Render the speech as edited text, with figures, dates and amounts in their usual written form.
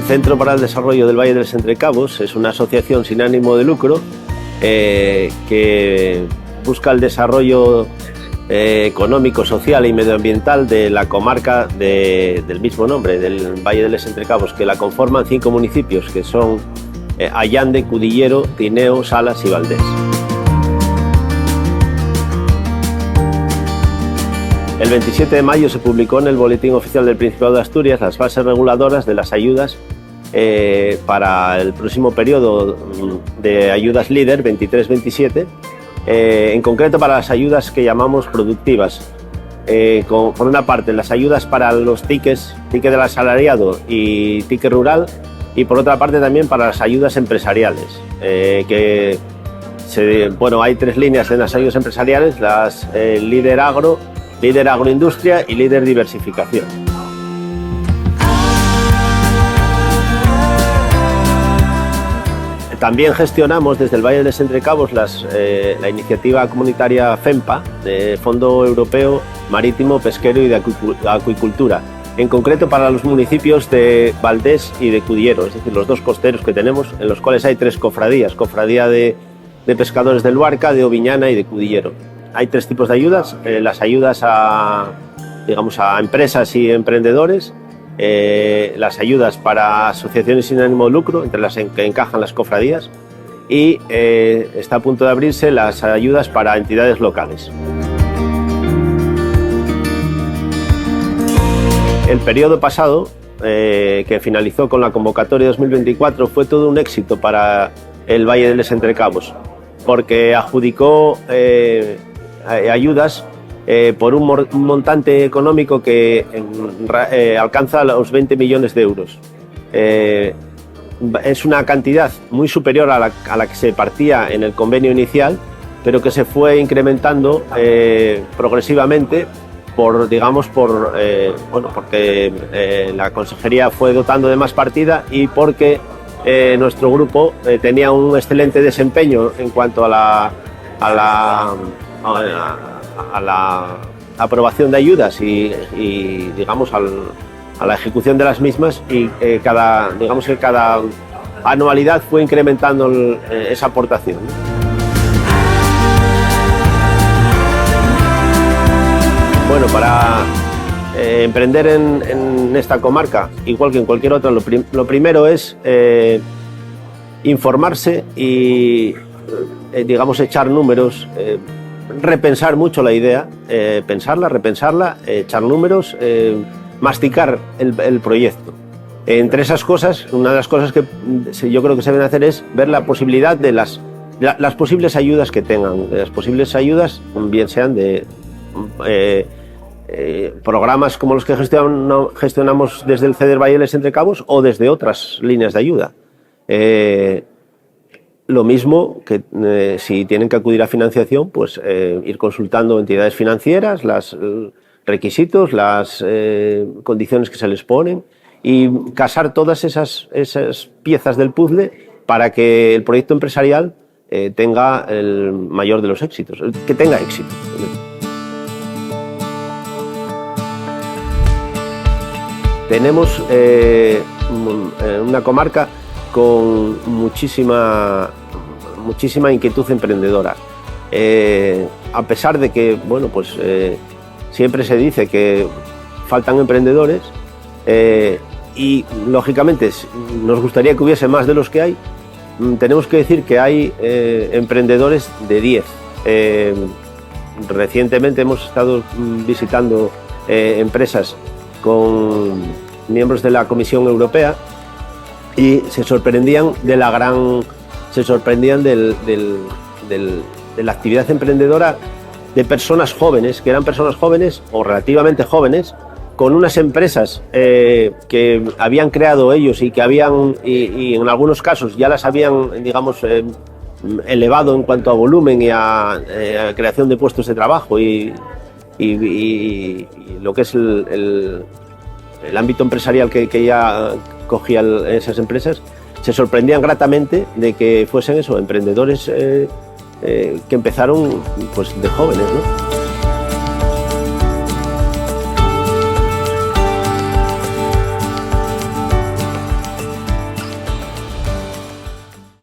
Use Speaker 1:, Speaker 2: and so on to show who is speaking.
Speaker 1: Centro para el Desarrollo del Valle de los Entrecabos es una asociación sin ánimo de lucro que busca el desarrollo económico, social y medioambiental de la comarca del mismo nombre, del Valle de los Entrecabos, que la conforman 5 municipios, que son Allande, Cudillero, Tineo, Salas y Valdés. El 27 de mayo se publicó en el Boletín Oficial del Principado de Asturias las bases reguladoras de las ayudas para el próximo periodo de ayudas líder 23-27, en concreto para las ayudas que llamamos productivas. Por una parte, las ayudas para los tickets del asalariado y ticket rural, y por otra parte también para las ayudas empresariales. Hay 3 líneas en las ayudas empresariales: las líder agro, líder agroindustria y líder diversificación. También gestionamos desde el Valle de los Entrecabos la iniciativa comunitaria FEMPA, de Fondo Europeo Marítimo, Pesquero y de Acuicultura, en concreto para los municipios de Valdés y de Cudillero, es decir, los 2 costeros que tenemos, en los cuales hay 3 cofradías: cofradía de pescadores del Luarca, de Oviñana y de Cudillero. Hay 3 tipos de ayudas: las ayudas a empresas y emprendedores, las ayudas para asociaciones sin ánimo de lucro, entre las que encajan las cofradías, y está a punto de abrirse las ayudas para entidades locales. El periodo pasado, que finalizó con la convocatoria 2024, fue todo un éxito para el Valle de los Entrecabos, porque adjudicó ayudas por un montante económico que alcanza los 20 millones de euros. Es una cantidad muy superior a la que se partía en el convenio inicial, pero que se fue incrementando progresivamente porque la consejería fue dotando de más partida y porque nuestro grupo tenía un excelente desempeño en cuanto a la aprobación de ayudas y a la ejecución de las mismas, y cada anualidad fue incrementando esa aportación. Bueno, para emprender en esta comarca, igual que en cualquier otra, lo primero es informarse y echar números, repensar mucho la idea, repensarla, echar números, masticar el proyecto. Entre esas cosas, una de las cosas que yo creo que se deben hacer es ver la posibilidad de las posibles ayudas que tengan. Las posibles ayudas, bien sean de programas como los que gestionamos desde el CEDER Valle de los Entrecabos o desde otras líneas de ayuda. Lo mismo que si tienen que acudir a financiación, pues ir consultando entidades financieras, los requisitos, las condiciones que se les ponen, y casar todas esas piezas del puzzle para que el proyecto empresarial tenga el mayor de los éxitos, que tenga éxito. Tenemos una comarca con muchísima inquietud emprendedora. A pesar de que, siempre se dice que faltan emprendedores, y lógicamente nos gustaría que hubiese más de los que hay, tenemos que decir que hay emprendedores de 10. Recientemente hemos estado visitando empresas con miembros de la Comisión Europea y se sorprendían de la actividad emprendedora de personas jóvenes, que eran personas jóvenes o relativamente jóvenes, con unas empresas que habían creado ellos y que y en algunos casos ya las habían, elevado en cuanto a volumen y a creación de puestos de trabajo y lo que es el ámbito empresarial que ya cogía esas empresas. Se sorprendían gratamente de que fuesen emprendedores que empezaron de jóvenes, ¿no?